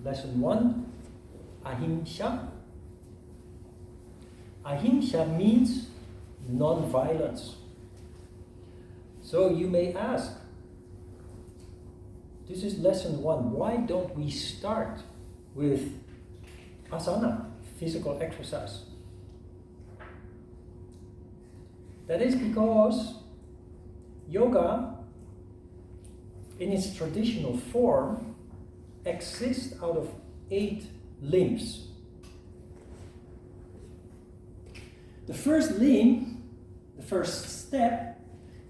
lesson 1, Ahimsha. Ahimsha means non-violence. So you may ask, this is lesson 1, why don't we start with asana, physical exercise? That is because yoga, in its traditional form, exists out of 8 limbs. The first limb, the first step,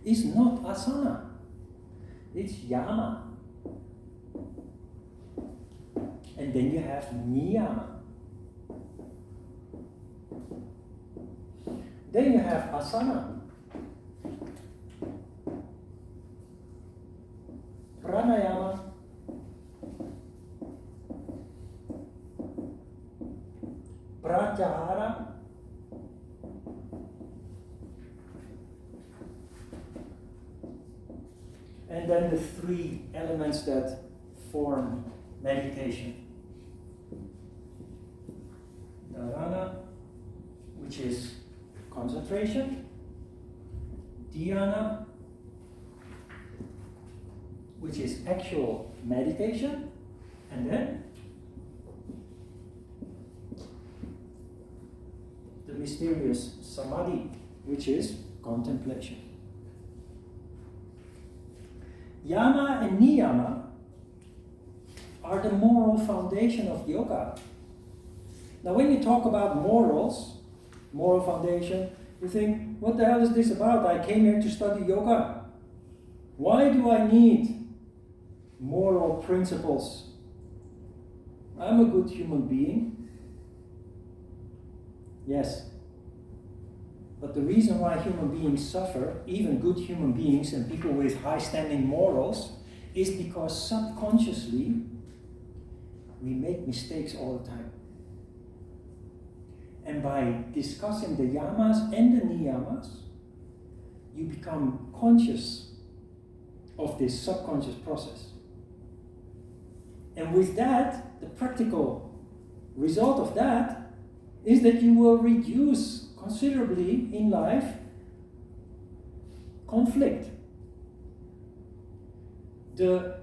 is not asana. It's Yama. And then you have niyama. Then you have asana. Pranayama. Pratyahara. And then the 3 elements that form meditation. Dharana, which is concentration. Dhyana, which is actual meditation. And then the mysterious samadhi, which is contemplation. Yama and niyama are the moral foundation of yoga. Now when you talk about morals, moral foundation, you think, what the hell is this about? I came here to study yoga. Why do I need moral principles? I'm a good human being. Yes. But the reason why human beings suffer, even good human beings and people with high standing morals, is because subconsciously we make mistakes all the time. And by discussing the yamas and the niyamas, you become conscious of this subconscious process. And with that, the practical result of that is that you will reduce considerably in life conflict. The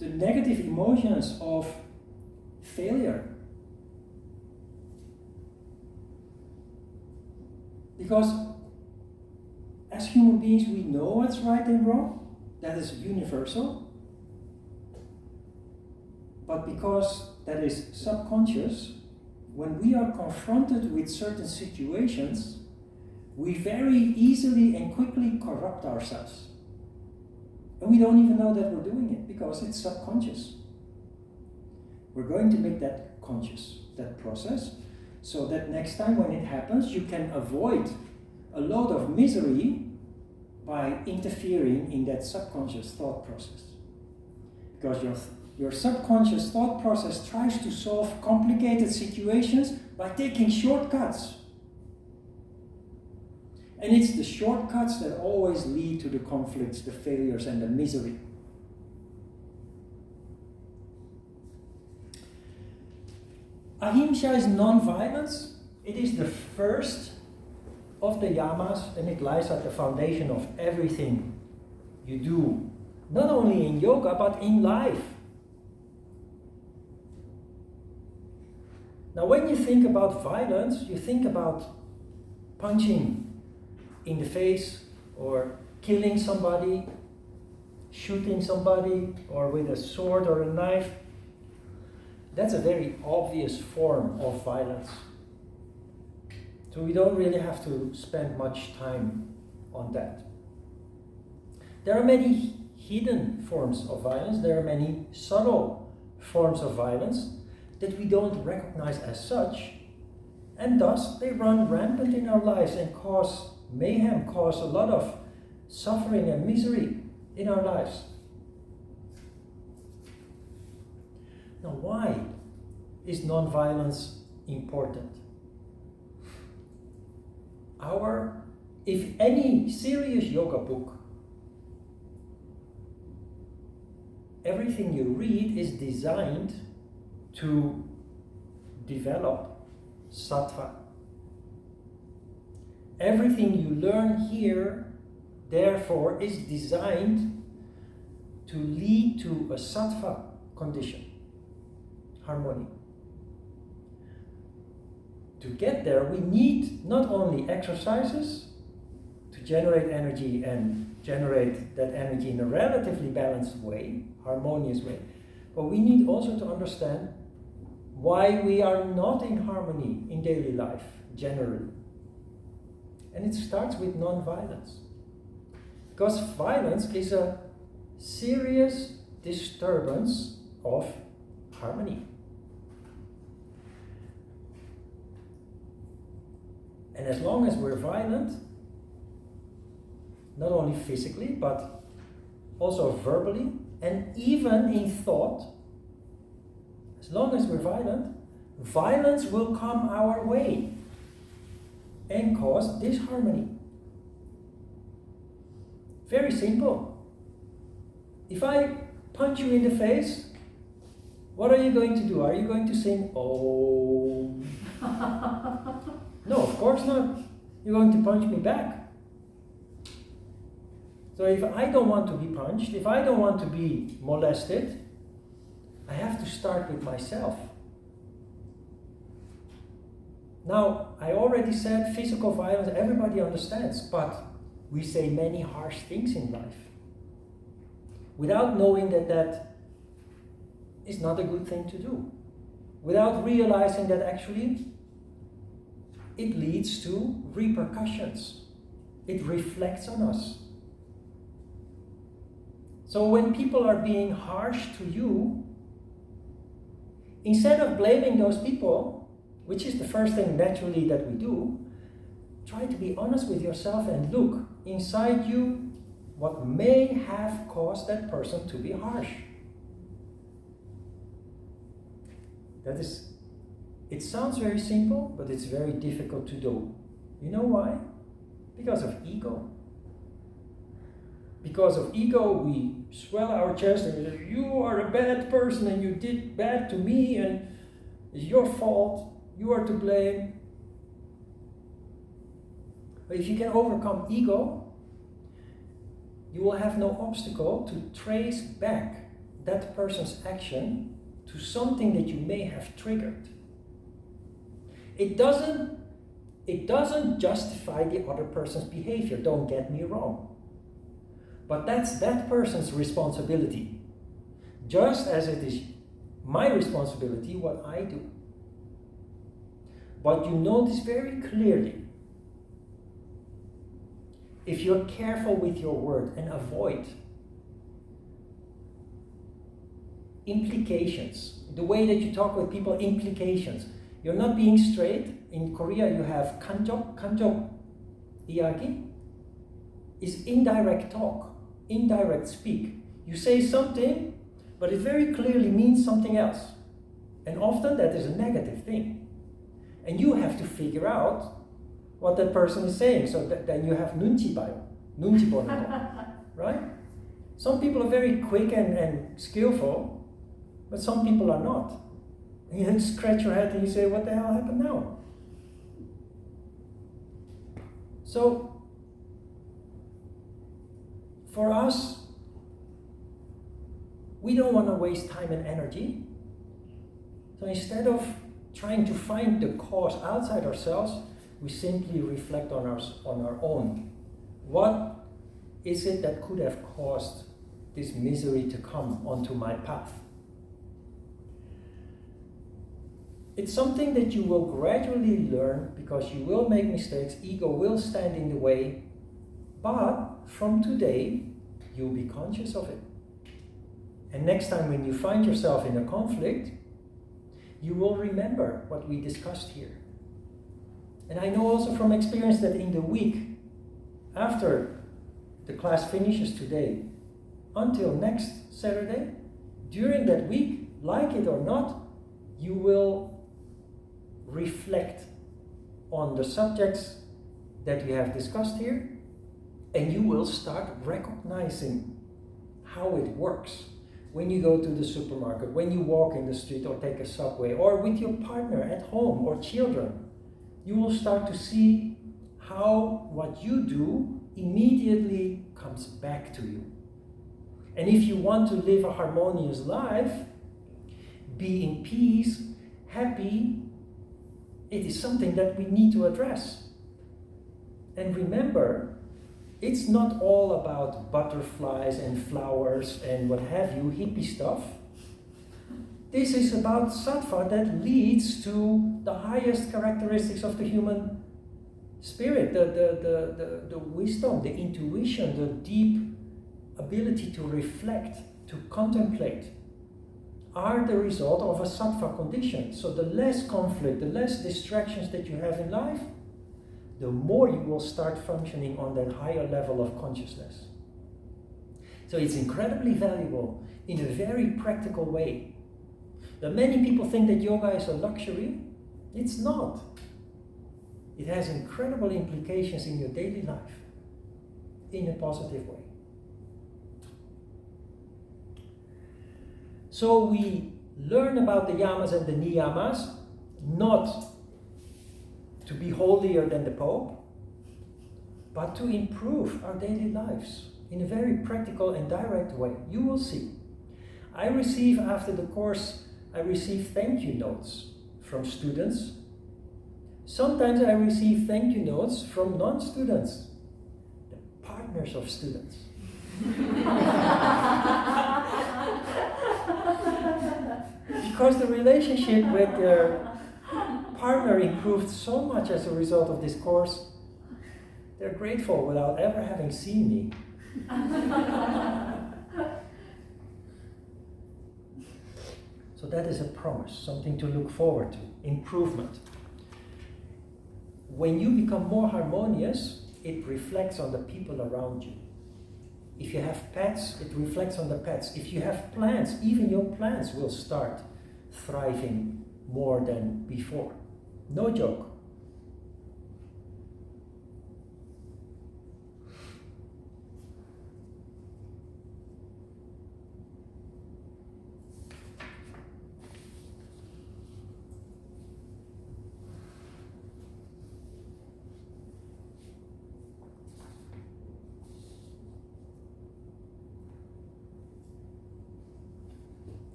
negative emotions of failure. Because as human beings we know what's right and wrong, that is universal. But because that is subconscious, when we are confronted with certain situations, we very easily and quickly corrupt ourselves. And we don't even know that we're doing it because it's subconscious. We're going to make that conscious, that process, so that next time when it happens, you can avoid a load of misery by interfering in that subconscious thought process. Because your subconscious thought process tries to solve complicated situations by taking shortcuts. And it's the shortcuts that always lead to the conflicts, the failures, and the misery. Ahimsa is non-violence. It is the first of the yamas, and it lies at the foundation of everything you do, not only in yoga, but in life. Now, when you think about violence, you think about punching in the face, or killing somebody, shooting somebody, or with a sword or a knife. That's a very obvious form of violence. So we don't really have to spend much time on that. There are many hidden forms of violence. There are many subtle forms of violence that we don't recognize as such, and thus they run rampant in our lives and cause mayhem, cause a lot of suffering and misery in our lives. Now, why is non-violence important? If any serious yoga book, everything you read is designed to develop sattva. Everything you learn here, therefore, is designed to lead to a sattva condition, harmony. To get there, we need not only exercises to generate energy and generate that energy in a relatively balanced way, harmonious way, but we need also to understand why we are not in harmony in daily life, generally. And it starts with non-violence. Because violence is a serious disturbance of harmony. And as long as we're violent, not only physically, but also verbally, and even in thought, as long as we're violent, violence will come our way and cause disharmony. Very simple. If I punch you in the face, what are you going to do? Are you going to sing, "Oh"? No, of course not. You're going to punch me back. So if I don't want to be punched, if I don't want to be molested, I have to start with myself. Now, I already said physical violence, everybody understands, but we say many harsh things in life without knowing that that is not a good thing to do. Without realizing that actually it leads to repercussions. It reflects on us. So when people are being harsh to you, instead of blaming those people, which is the first thing naturally that we do, try to be honest with yourself and look inside you what may have caused that person to be harsh. It sounds very simple, but it's very difficult to do. You know why? Because of ego. Because of ego, we swell our chest and we say, "You are a bad person and you did bad to me and it's your fault, you are to blame." But if you can overcome ego, you will have no obstacle to trace back that person's action to something that you may have triggered. It doesn't justify the other person's behavior, don't get me wrong. But that's that person's responsibility. Just as it is my responsibility what I do. But you notice very clearly, if you're careful with your word and avoid implications, the way that you talk with people, implications. You're not being straight. In Korea you have kanjok iyagi is indirect talk, indirect speak. You say something, but it very clearly means something else. And often that is a negative thing. And you have to figure out what that person is saying. So then you have nunchi bono, right? Some people are very quick and skillful, but some people are not. And you scratch your head and you say, what the hell happened now? So, for us, we don't want to waste time and energy. So instead of trying to find the cause outside ourselves, we simply reflect on our own. What is it that could have caused this misery to come onto my path? It's something that you will gradually learn because you will make mistakes, ego will stand in the way, but from today, you'll be conscious of it. And next time when you find yourself in a conflict, you will remember what we discussed here. And I know also from experience that in the week after the class finishes today, until next Saturday, during that week, like it or not, you will reflect on the subjects that we have discussed here, and you will start recognizing how it works. when you go to the supermarket, when you walk in the street or take a subway, or with your partner at home or children, you will start to see how what you do immediately comes back to you. And if you want to live a harmonious life, be in peace, happy, it is something that we need to address. And remember, it's not all about butterflies and flowers and what have you, hippie stuff. This is about sattva that leads to the highest characteristics of the human spirit, the wisdom, the intuition, the deep ability to reflect, to contemplate, are the result of a sattva condition. So the less conflict, the less distractions that you have in life, the more you will start functioning on that higher level of consciousness. So it's incredibly valuable in a very practical way. That many people think that yoga is a luxury. It's not. It has incredible implications in your daily life in a positive way. So we learn about the yamas and the niyamas, not to be holier than the Pope, but to improve our daily lives in a very practical and direct way. You will see. After the course, I receive thank you notes from students. Sometimes I receive thank you notes from non-students, the partners of students. Because the relationship with their partner improved so much as a result of this course, they're grateful without ever having seen me. So that is a promise, something to look forward to, improvement. When you become more harmonious, it reflects on the people around you. If you have pets, it reflects on the pets. If you have plants, even your plants will start thriving more than before. No joke.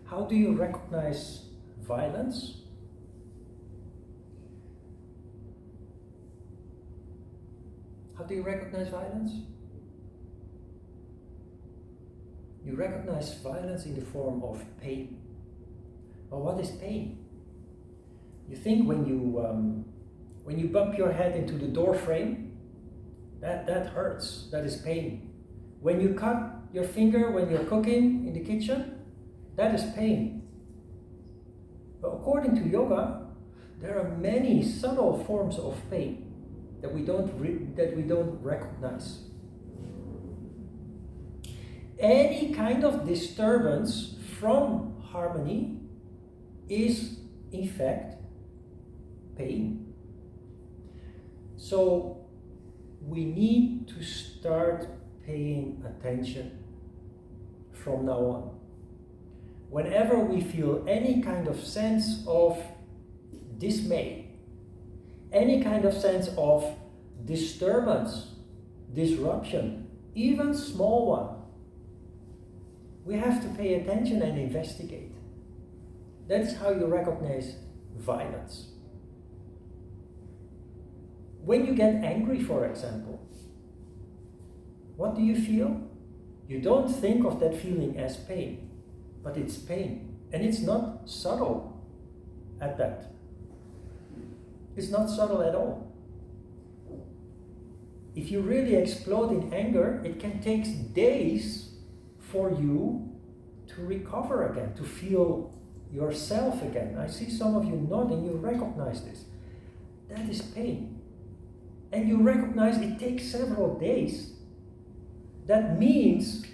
How do you recognize violence? How do you recognize violence? You recognize violence in the form of pain. Well, what is pain? You think when you bump your head into the door frame, that hurts, that is pain. When you cut your finger when you're cooking in the kitchen, that is pain. But according to yoga, there are many subtle forms of pain that we don't recognize. Any kind of disturbance from harmony is, in fact, pain. So we need to start paying attention from now on. Whenever we feel any kind of sense of dismay, any kind of sense of disturbance, disruption, even small one, we have to pay attention and investigate. That's how you recognize violence. When you get angry, for example, what do you feel? You don't think of that feeling as pain. But it's pain, and it's not subtle at that. It's not subtle at all. If you really explode in anger, it can take days for you to recover again, to feel yourself again. I see some of you nodding, you recognize this. That is pain. And you recognize it takes several days. That means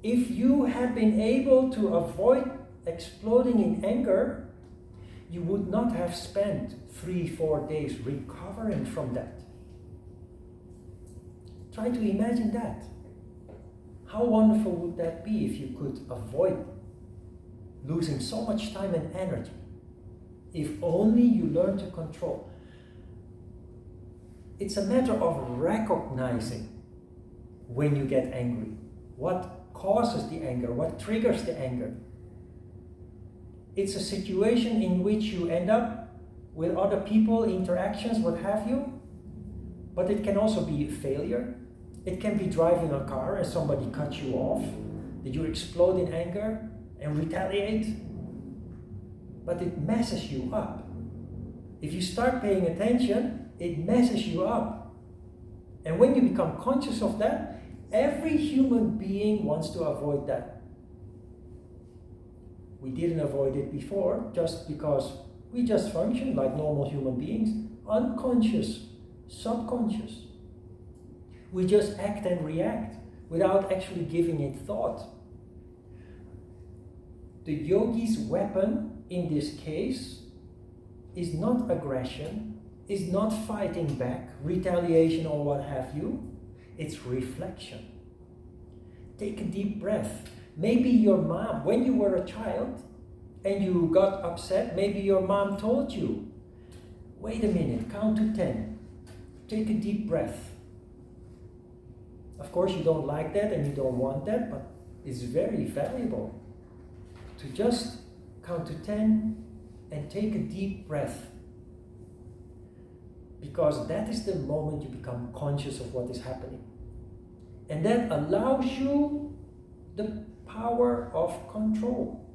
if you had been able to avoid exploding in anger, you would not have spent 3-4 days recovering from that. Try to imagine that. How wonderful would that be if you could avoid losing so much time and energy? If only you learn to control. It's a matter of recognizing when you get angry. What causes the anger? What triggers the anger? It's a situation in which you end up with other people, interactions, what have you. But it can also be a failure. It can be driving a car and somebody cuts you off, that you explode in anger and retaliate. But it messes you up. If you start paying attention, it messes you up. And when you become conscious of that, every human being wants to avoid that. We didn't avoid it before just because we just function like normal human beings, unconscious, subconscious. We just act and react without actually giving it thought. The yogi's weapon in this case is not aggression, is not fighting back, retaliation or what have you. It's reflection. Take a deep breath. Maybe your mom, when you were a child and you got upset, maybe your mom told you, wait a minute, count to 10. Take a deep breath. Of course, you don't like that and you don't want that, but it's very valuable to just count to 10 and take a deep breath. Because that is the moment you become conscious of what is happening. And that allows you the power of control.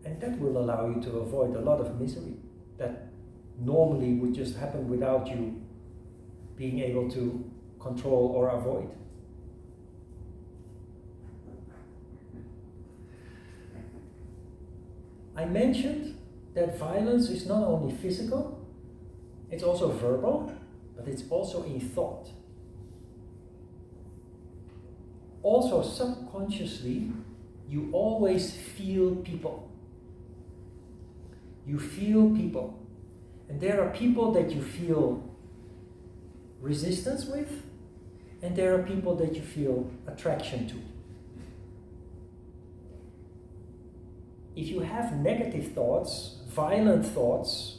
And that will allow you to avoid a lot of misery that normally would just happen without you being able to control or avoid. I mentioned that violence is not only physical, it's also verbal, but it's also in thought. Also, subconsciously, you always feel people. You feel people. And there are people that you feel resistance with, and there are people that you feel attraction to. If you have negative thoughts, violent thoughts,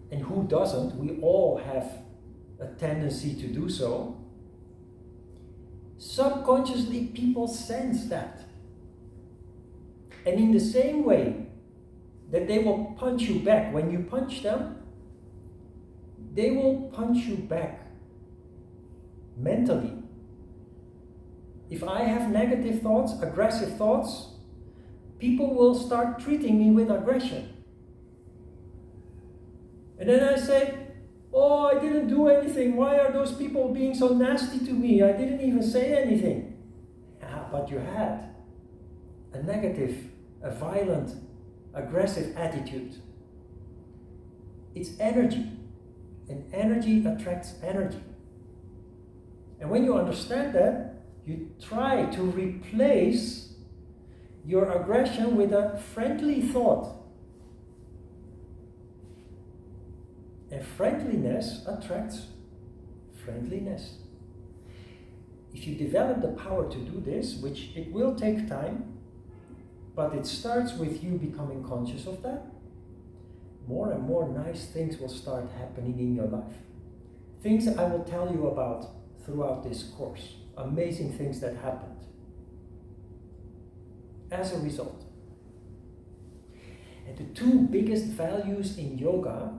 and who doesn't, we all have a tendency to do so, subconsciously people sense that. And in the same way that they will punch you back when you punch them, they will punch you back mentally. If I have negative thoughts, aggressive thoughts, people will start treating me with aggression. And then I say, oh, I didn't do anything. Why are those people being so nasty to me? I didn't even say anything. Yeah, but you had a negative, a violent, aggressive attitude. It's energy. And energy attracts energy. And when you understand that, you try to replace your aggression with a friendly thought. And friendliness attracts friendliness. If you develop the power to do this, which it will take time, but it starts with you becoming conscious of that, more and more nice things will start happening in your life. Things I will tell you about throughout this course. Amazing things that happened as a result. And the two biggest values in yoga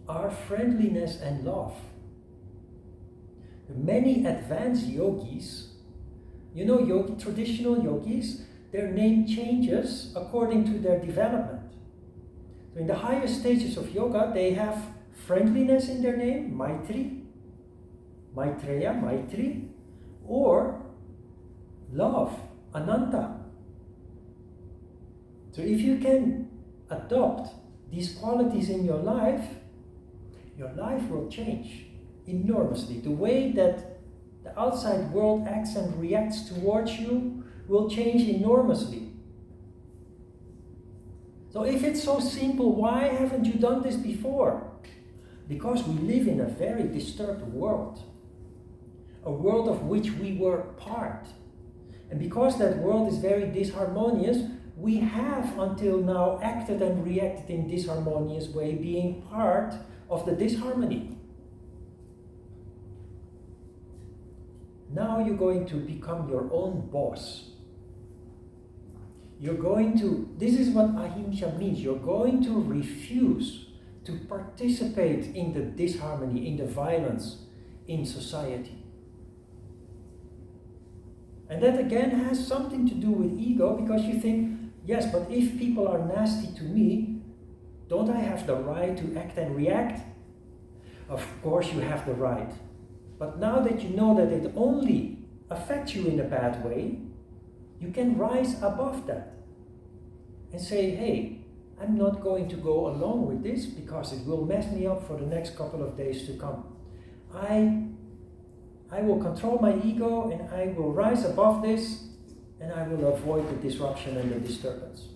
are friendliness and love. Many advanced yogis, traditional yogis, their name changes according to their development. So in the higher stages of yoga, they have friendliness in their name, Maitri, Maitreya, Maitri, or love, Ananta. So if you can adopt these qualities in your life will change enormously. The way that the outside world acts and reacts towards you will change enormously. So if it's so simple, why haven't you done this before? Because we live in a very disturbed world. A world of which we were part. And because that world is very disharmonious, we have until now acted and reacted in disharmonious way, being part of the disharmony. Now you're going to become your own boss. This is what Ahimsha means, you're going to refuse to participate in the disharmony, in the violence in society. And that again has something to do with ego, because you think, yes, but if people are nasty to me, don't I have the right to act and react? Of course you have the right. But now that you know that it only affects you in a bad way, you can rise above that and say, hey, I'm not going to go along with this because it will mess me up for the next couple of days to come. I will control my ego and I will rise above this and I will avoid the disruption and the disturbance.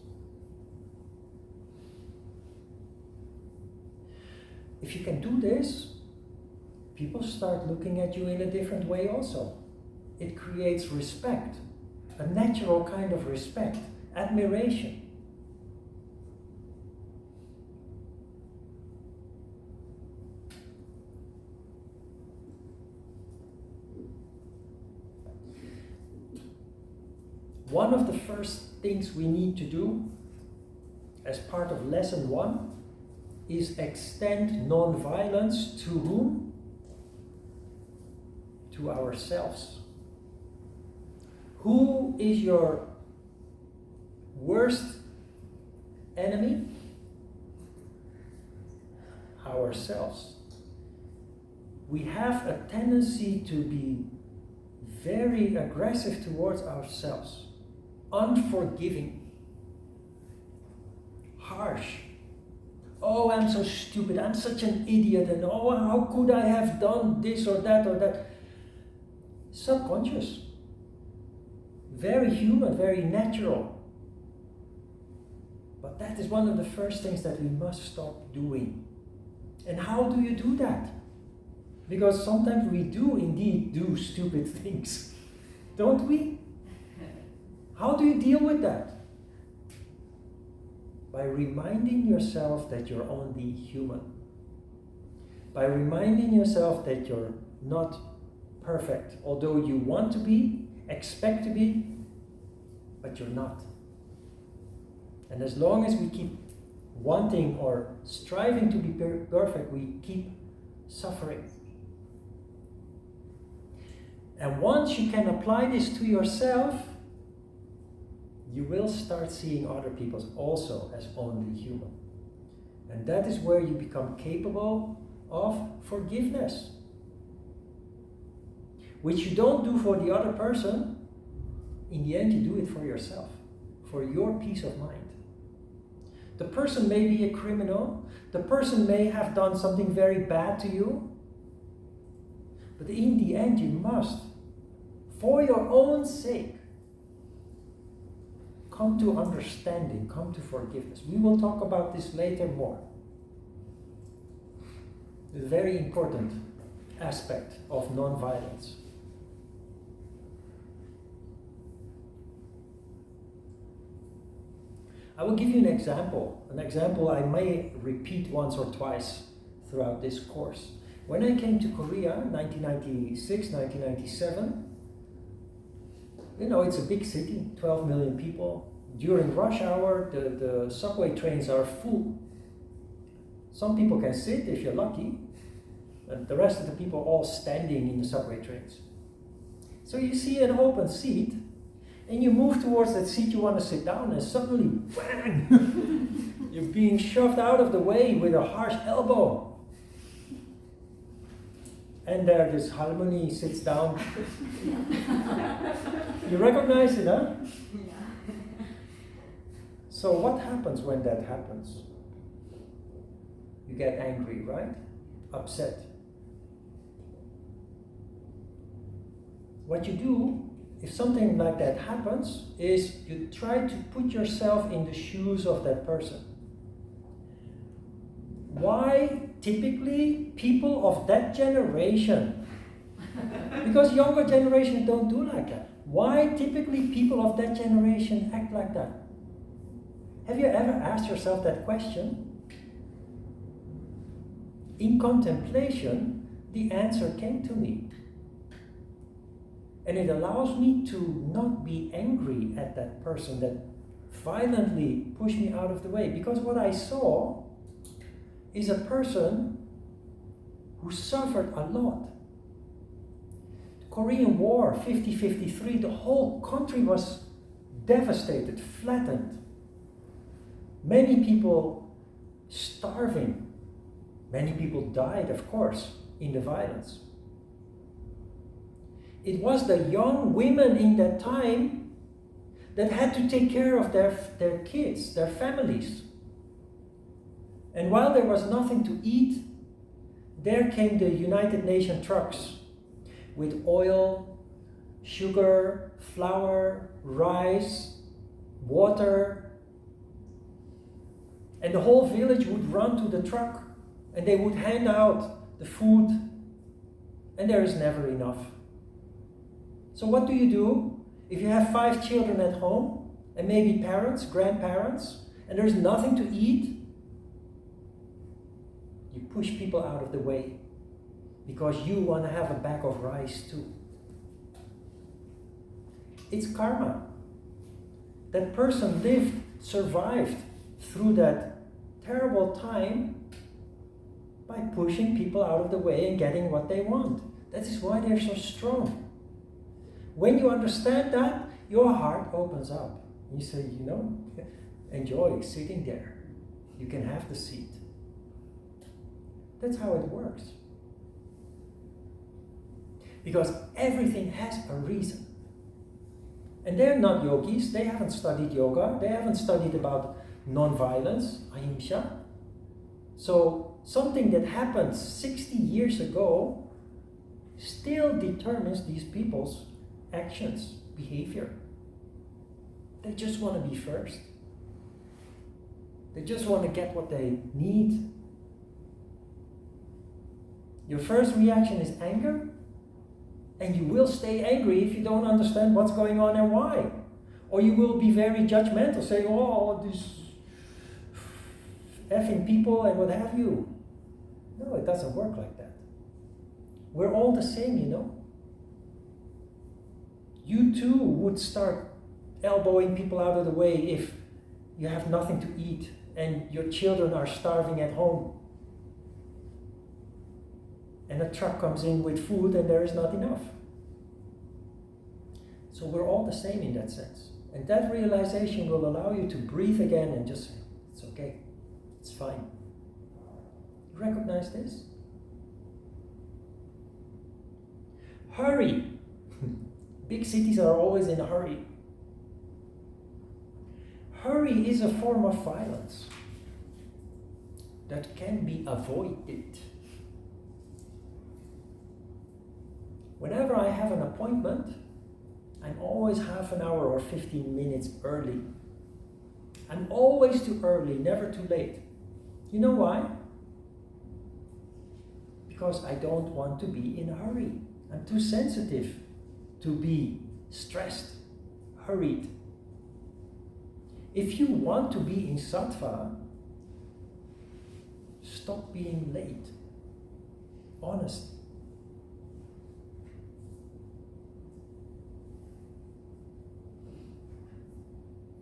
If you can do this, people start looking at you in a different way also. It creates respect, a natural kind of respect, admiration. One of the first things we need to do as part of lesson 1 is extend non-violence to whom? To ourselves. Who is your worst enemy? Ourselves. We have a tendency to be very aggressive towards ourselves. Unforgiving, harsh. Oh, I'm so stupid, I'm such an idiot, and oh, how could I have done this or that or that? Subconscious. Very human, very natural. But that is one of the first things that we must stop doing. And how do you do that? Because sometimes we do indeed do stupid things, don't we? How do you deal with that? By reminding yourself that you're only human. By reminding yourself that you're not perfect, although you want to be, expect to be, but you're not. And as long as we keep wanting or striving to be perfect, we keep suffering. And once you can apply this to yourself, you will start seeing other people also as only human. And that is where you become capable of forgiveness. Which you don't do for the other person, in the end you do it for yourself, for your peace of mind. The person may be a criminal, the person may have done something very bad to you, but in the end you must, for your own sake, come to understanding, come to forgiveness. We will talk about this later more. A very important aspect of non-violence. I will give you an example I may repeat once or twice throughout this course. When I came to Korea in 1996, 1997, it's a big city, 12 million people. During rush hour, the subway trains are full. Some people can sit if you're lucky, and the rest of the people are all standing in the subway trains. So you see an open seat, and you move towards that seat you want to sit down, and suddenly, bang! You're being shoved out of the way with a harsh elbow. And there this Harmony sits down. You recognize it, huh? Yeah. So what happens when that happens? You get angry, right? Upset. What you do, if something like that happens, is you try to put yourself in the shoes of that person. why typically people of that generation, because younger generation don't do like that, why typically people of that generation act like that? Have you ever asked yourself that question? In contemplation, the answer came to me. And it allows me to not be angry at that person that violently pushed me out of the way. Because what I saw is a person who suffered a lot. The Korean War, 50-53, the whole country was devastated, flattened. Many people starving. Many people died, of course, in the violence. It was the young women in that time that had to take care of their kids, their families. And while there was nothing to eat, there came the United Nations trucks with oil, sugar, flour, rice, water. And the whole village would run to the truck and they would hand out the food. And there is never enough. So what do? If you have 5 children at home, and maybe parents, grandparents, and there's nothing to eat, you push people out of the way because you want to have a bag of rice too. It's karma. That person survived through that terrible time by pushing people out of the way and getting what they want. That is why they're so strong. When you understand that, your heart opens up. You say, enjoy sitting there. You can have the seat. That's how it works. Because everything has a reason. And they're not yogis. They haven't studied yoga. They haven't studied about non-violence, Ahimsha. So something that happened 60 years ago still determines these people's actions, behavior. They just want to be first. They just want to get what they need. Your first reaction is anger, and you will stay angry if you don't understand what's going on and why. Or you will be very judgmental, saying, oh, these effing people and what have you. No, it doesn't work like that. We're all the same, You too would start elbowing people out of the way if you have nothing to eat and your children are starving at home. And a truck comes in with food and there is not enough. So we're all the same in that sense. And that realization will allow you to breathe again and just say, it's okay, it's fine. You recognize this? Hurry. Big cities are always in a hurry. Hurry is a form of violence that can be avoided. Whenever I have an appointment, I'm always half an hour or 15 minutes early. I'm always too early, never too late. You know why? Because I don't want to be in a hurry. I'm too sensitive to be stressed, hurried. If you want to be in sattva, stop being late. Honest.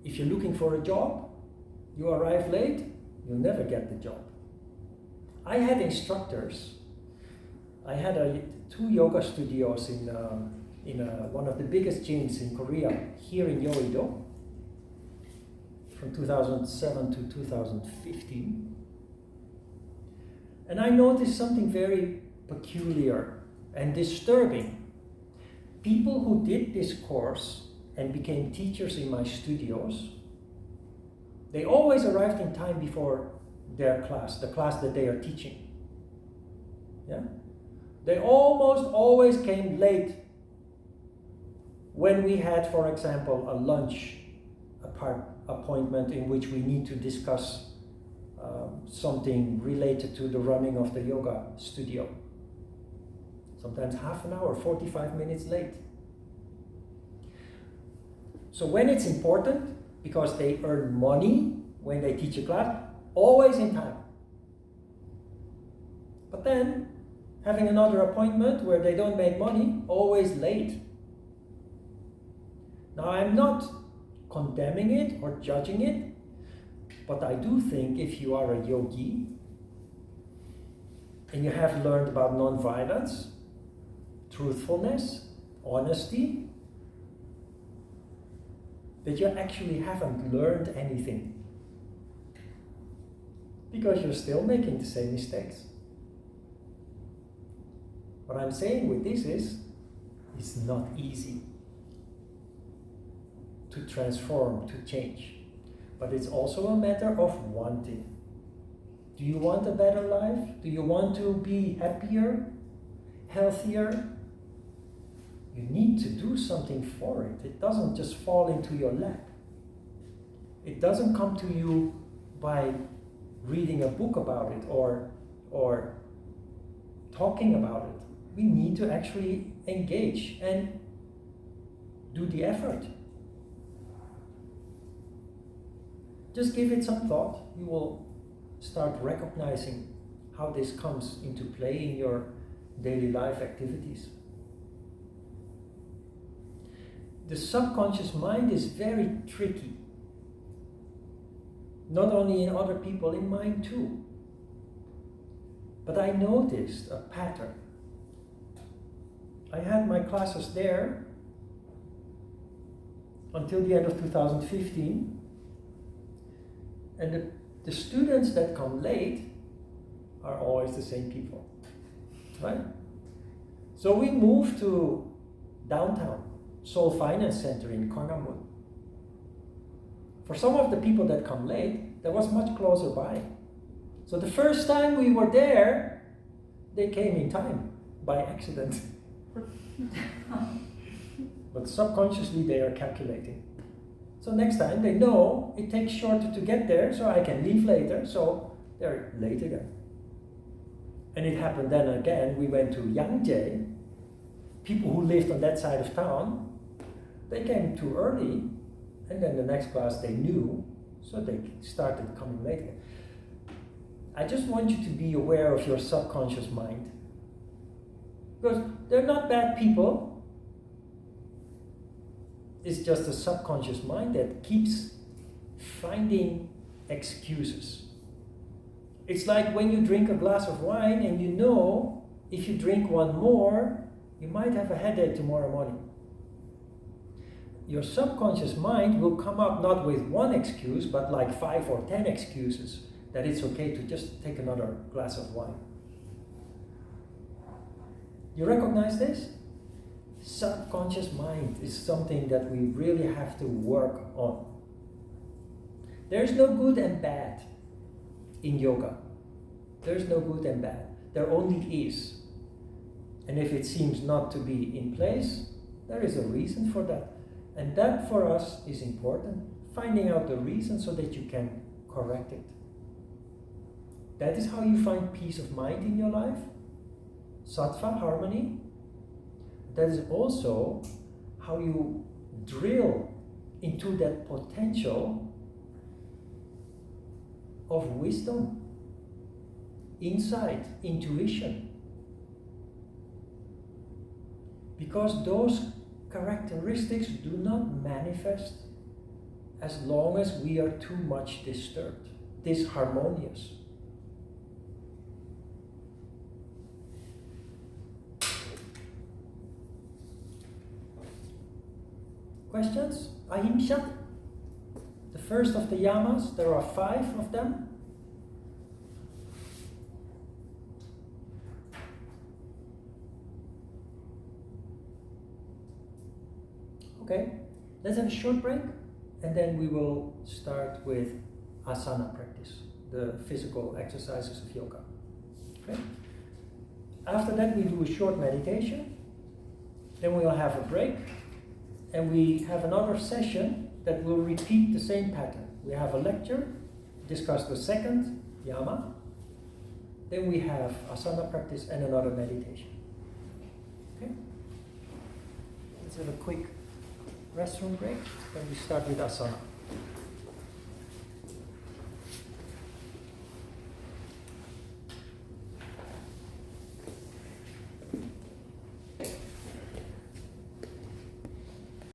If you're looking for a job, you arrive late, you'll never get the job. I had instructors. I had 2 yoga studios in one of the biggest gyms in Korea, here in Yeouido, from 2007 to 2015. And I noticed something very peculiar and disturbing. People who did this course and became teachers in my studios, they always arrived in time before their class, the class that they are teaching. Yeah? They almost always came late when we had, for example, a lunch appointment in which we need to discuss something related to the running of the yoga studio. Sometimes half an hour, 45 minutes late. So when it's important, because they earn money when they teach a class, always in time. But then, having another appointment where they don't make money, always late. Now, I'm not condemning it or judging it, but I do think if you are a yogi and you have learned about non-violence, truthfulness, honesty, that you actually haven't learned anything. Because you're still making the same mistakes. What I'm saying with this is, it's not easy to transform, to change. But it's also a matter of wanting. Do you want a better life? Do you want to be happier, healthier? You need to do something for it. It doesn't just fall into your lap. It doesn't come to you by reading a book about it or talking about it. We need to actually engage and do the effort. Just give it some thought. You will start recognizing how this comes into play in your daily life activities. The subconscious mind is very tricky. Not only in other people, in mine too. But I noticed a pattern. I had my classes there until the end of 2015. And the students that come late are always the same people. Right? So we moved to downtown, Seoul Finance Center in Gwanghwamun. For some of the people that come late, that was much closer by. So the first time we were there, they came in time by accident. But subconsciously they are calculating. So next time they know it takes shorter to get there, so I can leave later, so they're late again. And it happened then again, we went to Yangjae. People who lived on that side of town, they came too early, and then the next class they knew, so they started coming later. I just want you to be aware of your subconscious mind. Because they're not bad people. It's just a subconscious mind that keeps finding excuses. It's like when you drink a glass of wine and you know if you drink one more, you might have a headache tomorrow morning. Your subconscious mind will come up not with one excuse, but like 5 or 10 excuses that it's okay to just take another glass of wine. You recognize this? Subconscious mind is something that we really have to work on. There's no good and bad in yoga. There's no good and bad. There only is. And if it seems not to be in place, there is a reason for that. And that for us is important. Finding out the reason so that you can correct it. That is how you find peace of mind in your life. Sattva, harmony. That is also how you drill into that potential of wisdom, insight, intuition. Because those characteristics do not manifest as long as we are too much disturbed, disharmonious. Questions? Ahimsha? The first of the yamas, there are 5 of them. Okay, let's have a short break and then we will start with asana practice, the physical exercises of yoga. Okay? After that we do a short meditation, then we'll have a break and we have another session that will repeat the same pattern. We have a lecture, discuss the second Yama. Then we have asana practice and another meditation. Okay? Let's have a quick restroom break. Then we start with asana.